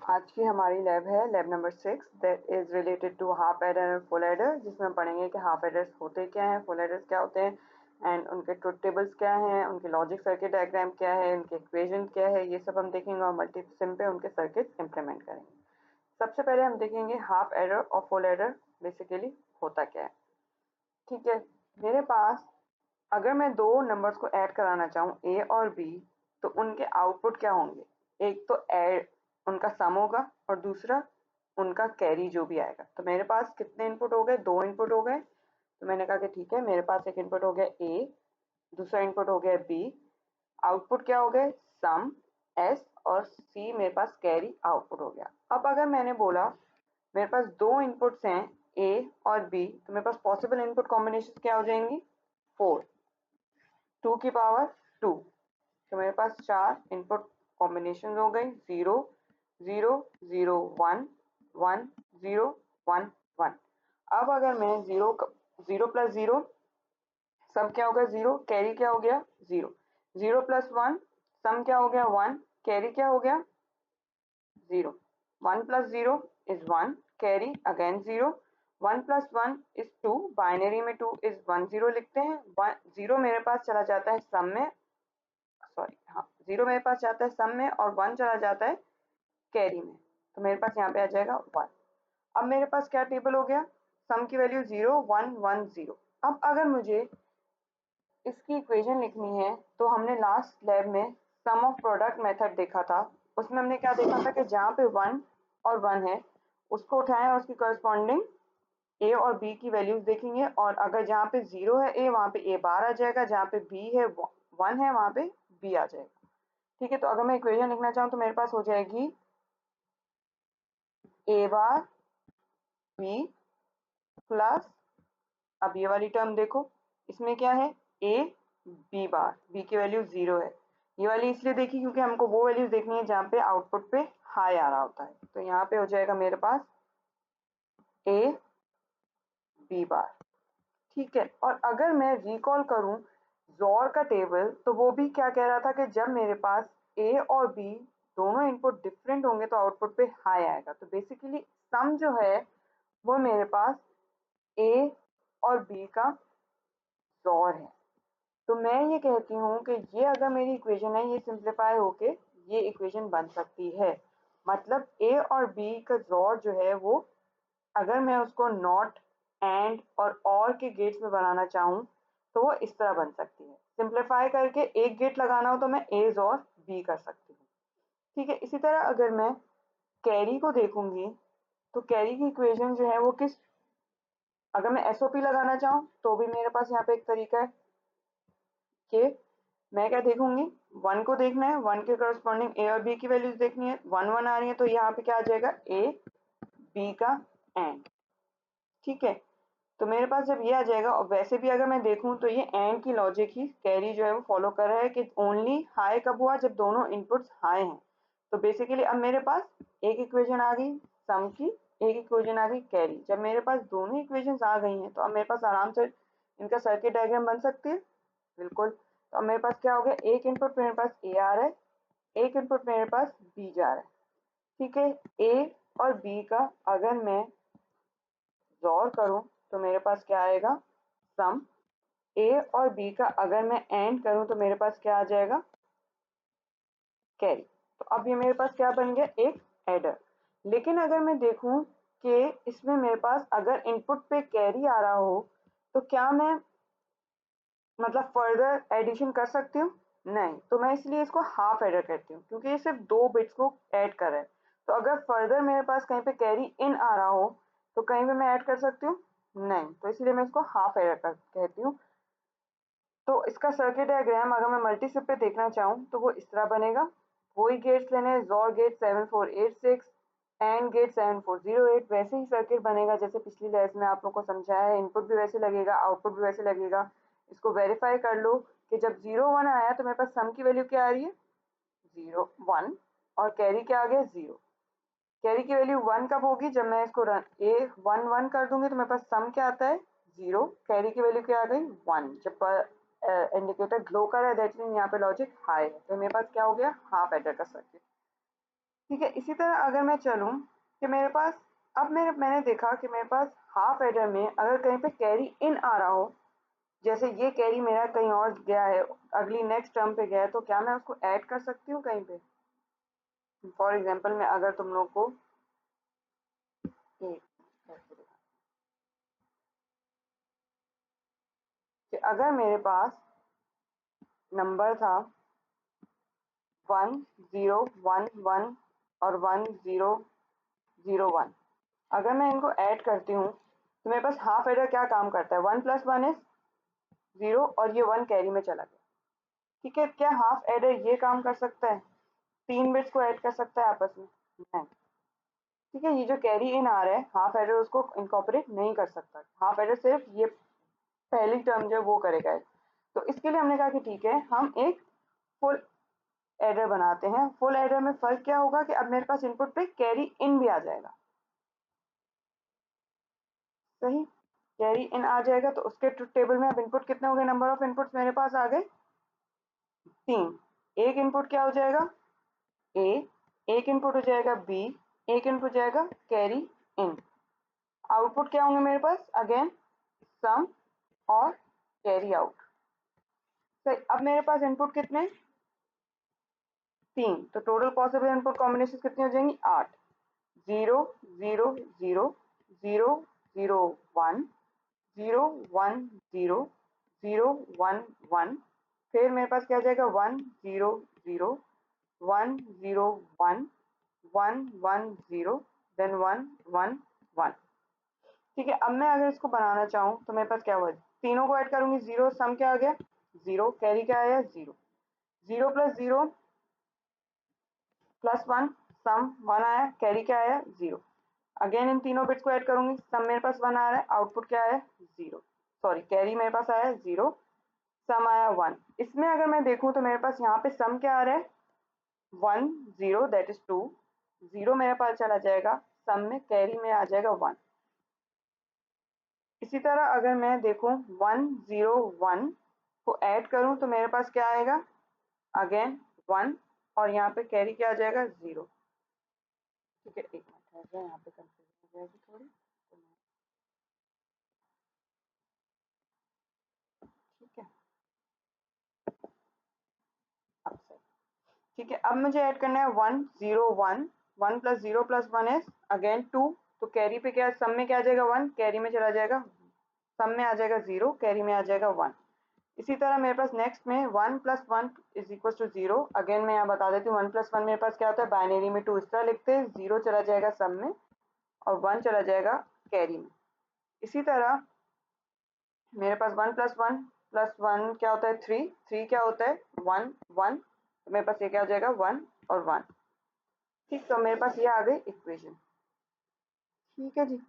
आज की हमारी लैब है lab number 6 that is related to half adder और फुल एडर, जिसमें हम पढ़ेंगे कि हाफ एडर्स होते क्या हैं, फुल एडर्स क्या होते हैं एंड उनके ट्रुथ टेबल्स क्या हैं, उनके लॉजिक सर्किट डायग्राम क्या है, उनके इक्वेशन क्या है, ये सब हम देखेंगे और मल्टीसिम पे उनके सर्किट इंप्लीमेंट करेंगे। सबसे पहले हम देखेंगे हाफ एडर और फुल एडर बेसिकली होता क्या है। ठीक है, मेरे पास अगर मैं दो नंबर्स को ऐड कराना चाहूँ ए और बी, तो उनके आउटपुट क्या होंगे। एक तो ऐड उनका सम होगा और दूसरा उनका कैरी जो भी आएगा। तो मेरे पास कितने इनपुट हो गए, दो इनपुट हो गए। तो मैंने कहा कि ठीक है, मेरे पास एक इनपुट हो गया ए, दूसरा इनपुट हो गया बी। आउटपुट क्या हो गए, सम एस और सी, मेरे पास कैरी आउटपुट हो गया। अब अगर मैंने बोला मेरे पास दो इनपुट्स हैं ए और बी, तो मेरे पास पॉसिबल इनपुट कॉम्बिनेशन क्या हो जाएंगी, 4, 2 की पावर 2। तो मेरे पास चार इनपुट कॉम्बिनेशन हो गई, 0 0 0 1 1 0 1 1। अब अगर मैं 0 प्लस 0, सम क्या हो गया 0, कैरी क्या हो गया 0, 0 प्लस 1, सम क्या हो गया 1, कैरी क्या हो गया 0, 1 plus 0 is 1, carry again 0, 1 plus 1 is 2, binary में 2 इज 1 0 लिखते हैं। 0 मेरे पास चला जाता है सम में, सॉरी हाँ, 0 मेरे पास जाता है सम में और 1 चला जाता है कैरी में। तो मेरे पास यहाँ पे आ जाएगा 1। अब मेरे पास क्या टेबल हो गया, सम की वैल्यू 0 1 1 0। अब अगर मुझे इसकी इक्वेशन लिखनी है, तो हमने लास्ट लैब में सम ऑफ प्रोडक्ट मेथड देखा था। उसमें हमने क्या देखा था कि जहाँ पे 1 और 1 है उसको उठाएं और उसकी करस्पॉन्डिंग ए और बी की वैल्यूज देखेंगे, और अगर जहाँ पे 0 है ए, वहाँ पे ए बार आ जाएगा, जहाँ पे बी है 1 है वहाँ पे बी आ जाएगा। ठीक है, तो अगर मैं इक्वेशन लिखना चाहूँ तो मेरे पास हो जाएगी ए बार बी प्लस, अब ये वाली टर्म देखो, इसमें क्या है ए बी बार, बी की वैल्यू 0 है। ये वाली इसलिए देखी क्योंकि हमको वो वैल्यूज देखनी है जहाँ पे आउटपुट पे हाई आ रहा होता है। तो यहाँ पे हो जाएगा मेरे पास ए बी बार। ठीक है, और अगर मैं रिकॉल करूं जोर का टेबल, तो वो भी क्या कह रहा था कि जब मेरे पास ए और बी दोनों इनपुट डिफरेंट होंगे तो आउटपुट पे हाई आएगा। तो बेसिकली सम जो है वो मेरे पास ए और बी का जोर है। तो मैं ये कहती हूँ कि ये अगर मेरी इक्वेशन है, ये सिंप्लीफाई होके ये इक्वेशन बन सकती है। मतलब ए और बी का जोर जो है वो, अगर मैं उसको नॉट एंड और के गेट्स में बनाना चाहूँ तो वो इस तरह बन सकती है। सिंप्लीफाई करके एक गेट लगाना हो तो मैं ए और बी कर सकती हूँ। ठीक है, इसी तरह अगर मैं कैरी को देखूंगी तो कैरी की इक्वेशन जो है वो किस, अगर मैं एसओपी लगाना चाहूँ तो भी मेरे पास यहाँ पे एक तरीका है कि मैं क्या देखूंगी, 1 को देखना है, 1 के करस्पॉन्डिंग ए और बी की वैल्यूज देखनी है, 1 1 आ रही है तो यहाँ पे क्या आ जाएगा ए बी का एंड। ठीक है, तो मेरे पास जब ये आ जाएगा, और वैसे भी अगर मैं देखूं तो ये एंड की लॉजिक ही कैरी जो है वो फॉलो कर रहा है कि ओनली हाई कब हुआ, जब दोनों इनपुट्स हाई हैं। तो बेसिकली अब मेरे पास एक इक्वेशन आ गई सम की, एक इक्वेशन आ गई कैरी। जब मेरे पास दोनों इक्वेशंस आ गई हैं तो अब मेरे पास आराम से इनका सर्किट डायग्राम बन सकती है, बिल्कुल। तो अब मेरे पास क्या हो गया, एक इनपुट मेरे पास ए आ रहा है, एक इनपुट मेरे पास बी जा रहा है। ठीक है, ए और बी का अगर मैं गौर करूं तो मेरे पास क्या आएगा, सम। ए और बी का अगर मैं एंड करूं तो मेरे पास क्या आ जाएगा, कैरी। तो अब ये मेरे पास क्या बन गया, एक एडर। लेकिन अगर मैं देखूं कि इसमें मेरे पास अगर इनपुट पे कैरी आ रहा हो तो क्या मैं मतलब फर्दर एडिशन कर सकती हूँ, नहीं। तो मैं इसलिए इसको हाफ एडर कहती हूँ क्योंकि ये सिर्फ दो बिट्स को ऐड कर रहा है। तो अगर फर्दर मेरे पास कहीं पे कैरी इन आ रहा हो तो कहीं पे मैं ऐड कर सकती हूँ, नहीं। तो इसलिए मैं इसको हाफ एडर कहती हूँ। तो इसका सर्किट डायग्राम अगर मैं मल्टीसिप पे देखना चाहूँ तो वो इस तरह बनेगा। वही गेट्स लेने हैं, जोर गेट 7486, एंड गेट 7408। वैसे ही सर्किट बनेगा जैसे पिछली लेसन में आप लोगों को समझाया है। इनपुट भी वैसे लगेगा, आउटपुट भी वैसे लगेगा। इसको वेरीफाई कर लो कि जब 0 1 आया तो मेरे पास सम की वैल्यू क्या आ रही है, 0 1, और कैरी क्या आ गया 0। कैरी की वैल्यू 1 कब होगी, जब मैं इसको रन ए 1 1 कर दूंगी तो मेरे पास सम क्या आता है 0, कैरी की वैल्यू क्या आ गई 1। जब इंडिकेटर ग्लो कर रहा है दैट मीन यहाँ पे लॉजिक हाई है। तो मेरे पास क्या हो गया, हाफ एडर का सर्किट। ठीक है। इसी तरह अगर मैं चलूं कि मेरे पास, अब मैंने देखा कि मेरे पास हाफ एडर में अगर कहीं पे कैरी इन आ रहा हो, जैसे ये कैरी मेरा कहीं और गया है, अगली नेक्स्ट टर्म पे गया है, तो क्या मैं उसको ऐड कर सकती हूँ कहीं पे? फॉर एग्जाम्पल मैं अगर तुम लोग को एक कि अगर मेरे पास नंबर था 1011 और 1001, अगर मैं इनको ऐड करती हूँ तो मेरे पास हाफ एडर क्या काम करता है, 1 + 1 इज 0 और ये 1 कैरी में चला गया। ठीक है, क्या हाफ एडर ये काम कर सकता है, 3 बिट्स को ऐड कर सकता है आपस में? नहीं। ठीक है, ये जो कैरी इन आ रहा है हाफ एडर उसको इनकॉर्पोरेट नहीं कर सकता, हाफ एडर सिर्फ ये पहली टर्म जो है वो करेगा। तो इसके लिए हमने कहा कि ठीक है, हम एक फुल एडर बनाते हैं। फुल एडर में फर्क क्या होगा कि अब मेरे पास इनपुट पे कैरी इन भी आ जाएगा। सही, कैरी इन आ जाएगा तो उसके ट्रुथ टेबल में अब इनपुट कितने हो गए, नंबर ऑफ इनपुट्स मेरे पास आ गए 3। एक इनपुट क्या हो जाएगा, ए, एक इनपुट हो जाएगा बी, एक इनपुट हो जाएगा कैरी इन। आउटपुट क्या होंगे मेरे पास, अगेन सम और कैरी आउट। सही, अब मेरे पास इनपुट कितने, 3, तो टोटल पॉसिबल इनपुट कॉम्बिनेशन कितनी हो जाएंगी, 8। 0 0 0 0 0 1 0 1 0 0 1 1, फिर मेरे पास क्या आ जाएगा 1 0 0 1 0 1 1 1 0 देन 1 1 1। ठीक है, अब मैं अगर इसको बनाना चाहूँ तो मेरे पास क्या हुआ, तीनों को ऐड करूंगी, 0 सम क्या आ गया 0, कैरी क्या आया 0, 0 + 0 + 1 सम 1 आया, कैरी क्या आया 0। अगेन इन तीनों बिट्स को ऐड करूंगी, सम मेरे पास 1 आ रहा है, आउटपुट क्या आया 0, सॉरी कैरी मेरे पास आया 0, सम आया 1। इसमें अगर मैं देखूं तो मेरे पास यहाँ पे सम क्या आ रहा है 1 0 दैट इज 2, 0 मेरे पास चला जाएगा सम में, कैरी में आ जाएगा 1। इसी तरह अगर मैं देखूं 1 0 1 को ऐड करूं तो मेरे पास क्या आएगा, अगेन 1, और यहाँ पे कैरी क्या आ जाएगा 0। ठीक है, एक मिनट है, यहाँ पे कंफ्यूजन हो जाएगी थोड़ी, तो ठीक है, अब सही। ठीक है, अब मुझे ऐड करना है 1 0 1, 1 + 0 + 1 इज अगेन 2, तो कैरी पे क्या, सम में क्या आ जाएगा 1, कैरी में चला जाएगा, सम में आ जाएगा 0, कैरी में आ जाएगा 1। इसी तरह मेरे पास नेक्स्ट में 1 + 1 = 0, अगेन मैं यहाँ बता देती हूँ 1 + 1 मेरे पास क्या होता है, बाइनरी में 2 इस तरह लिखते हैं, 0 चला जाएगा सम में और 1 चला जाएगा कैरी में। इसी तरह मेरे पास 1 + 1 + 1 क्या होता है 3, 3 क्या होता है 1 1, तो मेरे पास ये क्या हो जाएगा 1 और 1। ठीक, तो मेरे पास ये आ गई इक्वेशन। ठीक है जी,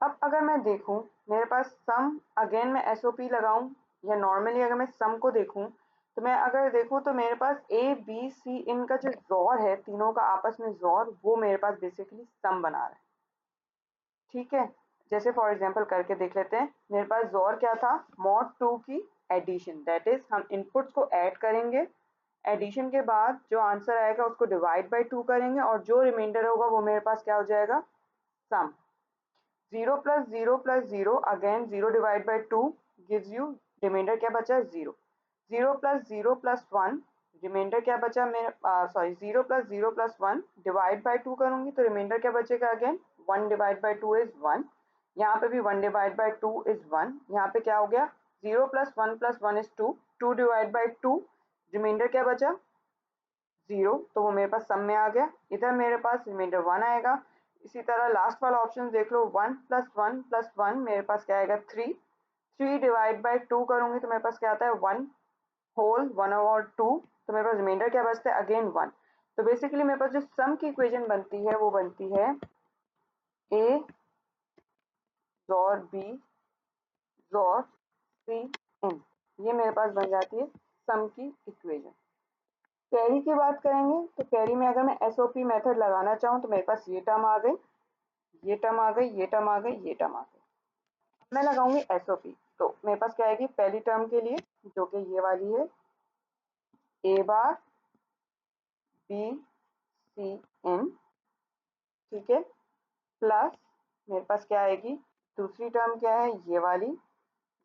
अब अगर मैं देखूं मेरे पास सम, अगेन मैं एसओपी लगाऊं या नॉर्मली अगर मैं सम को देखूं तो मैं अगर देखूं तो मेरे पास ए बी सी इनका जो जोर है, तीनों का आपस में जोर, वो मेरे पास बेसिकली सम बना रहा है। ठीक है, जैसे फॉर एग्जांपल करके देख लेते हैं, मेरे पास जोर क्या था, मॉड 2 की एडिशन, दैट इज हम इनपुट्स को ऐड करेंगे, एडिशन के बाद जो आंसर आएगा उसको डिवाइड बाई 2 करेंगे और जो रिमाइंडर होगा वो मेरे पास क्या हो जाएगा, sum. 0 + 0 + 0 again 0 divide by 2 gives you, remainder क्या बचा 0, 0 + 0 + 1, रिमाइंडर क्या बचा मेरे, सॉरी 0 + 0 + 1 डिवाइड बाई 2 करूंगी तो रिमाइंडर क्या बचेगा, अगेन 1 डिवाइड बाई 2 इज 1, यहाँ पे भी 1 डिवाइड बाई 2 इज 1, यहाँ पे क्या हो गया 0 + 1 + 1 इज 2, 2 डिवाइड बाई 2, रिमाइंडर क्या बचा 0, तो वो मेरे पास सम में आ गया, इधर मेरे पास रिमाइंडर 1 आएगा। इसी तरह लास्ट वाला ऑप्शन देख लो, 1 + 1 + 1 मेरे पास क्या आएगा 3, 3 डिवाइड बाई 2 करूंगी तो मेरे पास क्या आता है 1 होल 1/2, तो मेरे पास रिमाइंडर क्या बचता है अगेन 1। तो बेसिकली मेरे पास जो सम की इक्वेशन बनती है वो बनती है ए जोर बी जोर सी इन, ये मेरे पास बन जाती है सम की इक्वेशन। कैरी की बात करेंगे तो कैरी में अगर मैं एसओपी मेथड लगाना चाहूँ तो मेरे पास ये टर्म आ गई, ये टर्म आ गई, ये टर्म आ गई, ये टर्म आ गई। मैं लगाऊंगी एसओपी तो मेरे पास क्या आएगी पहली टर्म के लिए, जो कि ये वाली है, ए बार बी सी इन, ठीक है, प्लस मेरे पास क्या आएगी, दूसरी टर्म क्या है, ये वाली,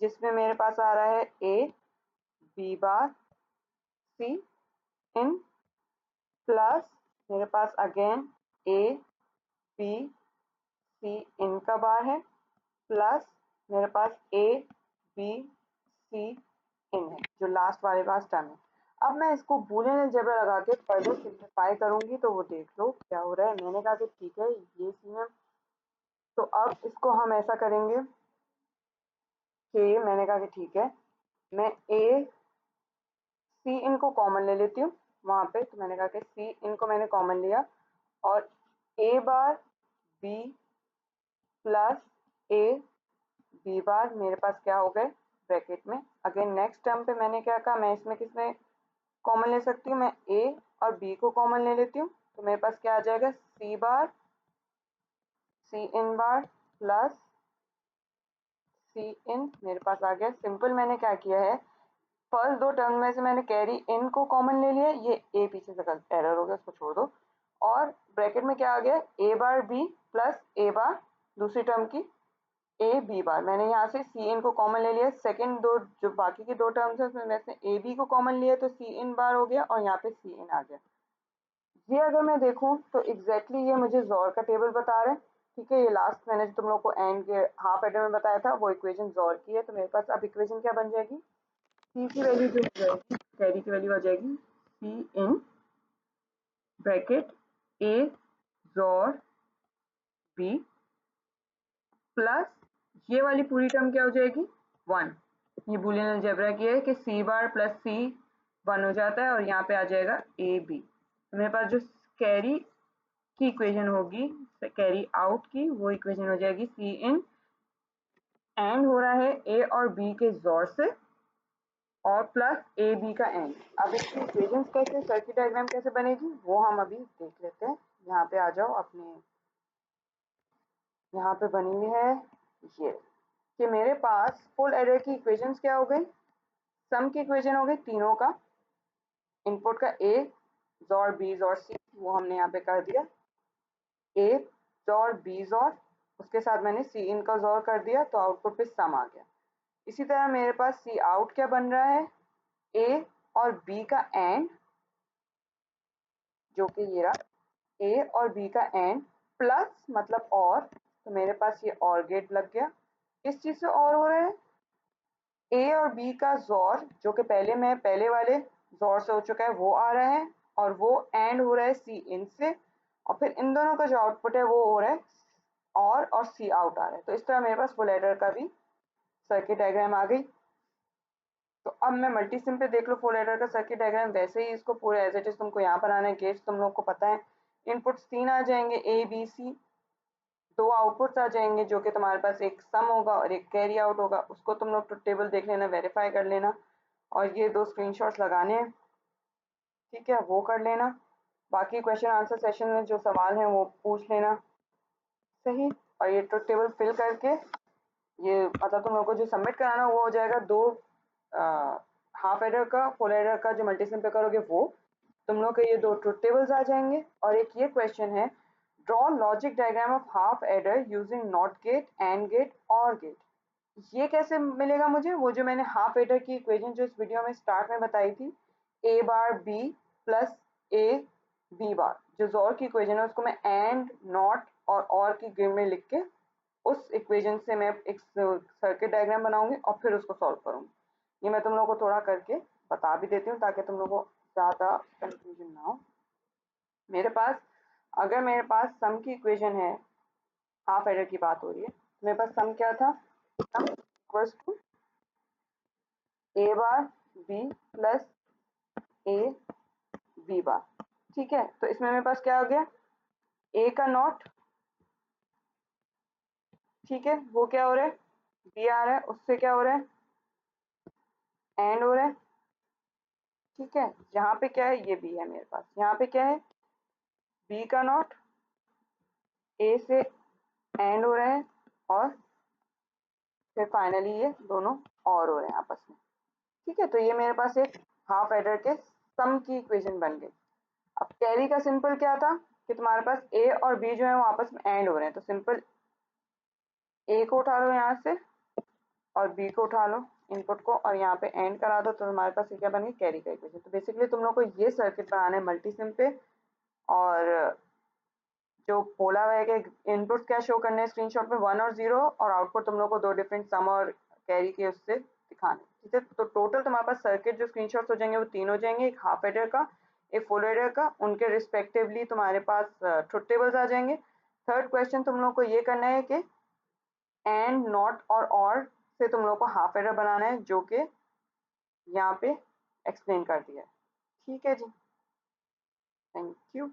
जिसमें मेरे पास आ रहा है ए बी बार सी इन, प्लस मेरे पास अगेन ए बी सी इन का बार है, प्लस मेरे पास ए बी सी इन है, जो लास्ट वाले पास टर्म है। अब मैं इसको बूलियन अलजेब्रा लगा के फर्दर सिंप्लीफाई करूंगी, तो वो देख लो क्या हो रहा है। मैंने कहा कि ठीक है ये सी है, तो अब इसको हम ऐसा करेंगे कि मैंने कहा कि ठीक है, मैं ए सी इन को कॉमन ले लेती हूँ वहां पे, तो मैंने कहा कि सी इन को मैंने कॉमन लिया, और A bar B plus A B bar मेरे पास क्या हो गए ब्रैकेट में। अगेन नेक्स्ट टर्म पे मैंने क्या कहा, मैं इसमें किसमें कॉमन ले सकती हूँ, मैं ए और बी को कॉमन ले लेती हूँ, तो मेरे पास क्या आ जाएगा, सी बार सी इन बार प्लस सी इन मेरे पास आ गया। सिंपल मैंने क्या किया है, फर्स्ट दो टर्म में से मैंने कैरी इन को कॉमन ले लिया, ये ए पीछे से गलत एरर हो गया, उसको छोड़ दो, और ब्रैकेट में क्या आ गया, ए बार बी प्लस ए बार दूसरी टर्म की ए बी बार, मैंने यहाँ से सी इन को कॉमन ले लिया। सेकंड दो जो बाकी की दो टर्म्स है उसमें मैंने ए बी को कॉमन लिया, तो सी इन बार हो गया और यहाँ पे सी इन आ गया। ये अगर मैं देखूं तो एग्जैक्टली ये मुझे जोर का टेबल बता रहे हैं, ठीक है। ये लास्ट मैंने जो तुम लोग को एंड के हाफ एडर में बताया था वो इक्वेशन जोर की है, तो मेरे पास अब इक्वेशन क्या बन जाएगी, सी की वैल्यू जो हो जाएगी, कैरी की वैल्यू आ जाएगी सी इन ब्रैकेट ए जोर बी प्लस ये वाली पूरी टर्म क्या हो जाएगी 1। ये बूलियन अलजेब्रा की है कि सी बार प्लस सी 1 हो जाता है और यहाँ पे आ जाएगा ए बी। तो मेरे पास जो कैरी की इक्वेशन होगी, कैरी आउट की, वो इक्वेशन हो जाएगी सी इन एंड हो रहा है ए और बी के जोर से और प्लस ए बी का एंड। अब इसकी इक्वेशंस कैसे, सर्किट डायग्राम कैसे बनेगी वो हम अभी देख लेते हैं। यहाँ पे आ जाओ, अपने यहाँ पे बनी हुई है ये कि मेरे पास फुल एडर की इक्वेशंस क्या हो गई, सम की इक्वेशन हो गई तीनों का, इनपुट का ए जोर बी जोर सी वो हमने यहाँ पे कर दिया, ए जोर बी जोर उसके साथ मैंने सी इन का जोर कर दिया, तो आउटपुट पे सम आ गया। इसी तरह मेरे पास सी आउट क्या बन रहा है, ए और बी का एंड, जो कि ये रहा ए और बी का एंड प्लस मतलब और, तो मेरे पास ये और गेट लग गया। किस चीज से और हो रहा है, ए और बी का जोर जो कि पहले में पहले वाले जोर से हो चुका है वो आ रहा है, और वो एंड हो रहा है सी इन से, और फिर इन दोनों का जो आउटपुट है वो हो रहा है और सी आउट आ रहा है। तो इस तरह मेरे पास फुल एडर का भी सर्किट डायग्राम आ गई। तो अब मैं मल्टी सिम पे देख लो फुल एडर का सर्किट डायग्राम, वैसे ही इसको पूरे एज इट इज तुमको यहाँ पर आना है। गेट्स तुम लोग को पता है, इनपुट्स 3 आ जाएंगे ए बी सी, दो आउटपुट्स आ जाएंगे जो कि तुम्हारे पास एक सम होगा और एक कैरी आउट होगा, उसको तुम लोग टेबल देख लेना, वेरीफाई कर लेना, और ये दो स्क्रीनशॉट्स लगाने हैं, ठीक है, वो कर लेना। बाकी क्वेश्चन आंसर सेशन में जो सवाल है वो पूछ लेना, सही। और ये ट्रुथ टेबल फिल करके ये मतलब तुम लोग को जो सबमिट कराना वो हो जाएगा दो हाफ एडर का फुल एडर का जो मल्टी सिम पे करोगे वो, तुम लोग के ये दो ट्रुथ टेबल्स आ जाएंगे। और एक ये क्वेश्चन है, draw logic diagram of half adder using not gate and gate or gate. ये कैसे मिलेगा मुझे, वो जो मैंने हाफ एडर की इक्वेशन जो इस वीडियो में स्टार्ट में बताई थी, A bar B plus A B bar, जो जोर की इक्वेशन है उसको मैं एंड नॉट और की गेम में लिख के उस इक्वेशन से मैं एक सर्किट डायग्राम बनाऊंगी और फिर उसको सॉल्व करूंगी। ये मैं तुम लोगों को थोड़ा करके बता भी देती हूँ ताकि तुम लोगों को ज्यादा कंफ्यूजन ना हो। मेरे पास अगर मेरे पास सम की इक्वेशन है, हाफ एडर की बात हो रही है, मेरे पास सम क्या था, sum equals to A bar B plus A B bar, ठीक है। तो इसमें मेरे पास क्या हो गया, ए का नॉट, ठीक है, वो क्या हो रहा है, बी आ रहा है, उससे क्या हो रहा है, एंड हो रहा है, ठीक है। यहाँ पे क्या है, ये बी है मेरे पास, यहाँ पे क्या है, बी का नॉट ए से एंड हो रहा है, और फिर फाइनली ये दोनों और हो रहे हैं आपस में, ठीक है। तो ये मेरे पास एक हाफ एडर के सम की इक्वेशन बन गई। अब कैरी का सिंपल क्या था कि तुम्हारे पास ए और बी जो है वो आपस में एंड हो रहे हैं, तो सिंपल ए को उठा लो यहाँ से और बी को उठा लो इनपुट को और यहाँ पे एंड करा दो, तो तुम्हारे पास ये क्या बन गई, कैरी का इक्वेशन। तो बेसिकली तुम लोग को ये सर्किट बनाना है मल्टी सिम पे, और जो बोला हुआ है कि इनपुट क्या शो करने हैं स्क्रीनशॉट में 1 और 0, और आउटपुट तुम लोग को दो डिफरेंट सम और कैरी के उससे दिखाने, ठीक है। तो टोटल तुम्हारे पास सर्किट जो स्क्रीनशॉट्स हो जाएंगे वो 3 हो जाएंगे, एक हाफ एडर का, एक फुल एडर का, उनके रिस्पेक्टिवली तुम्हारे पास ट्रुथ टेबल्स आ जाएंगे। थर्ड क्वेश्चन तुम लोग को ये करना है कि एंड नॉट और से तुम लोग को हाफ एडर बनाना है, जो कि यहाँ पे एक्सप्लेन कर दिया है, ठीक है जी। Thank you.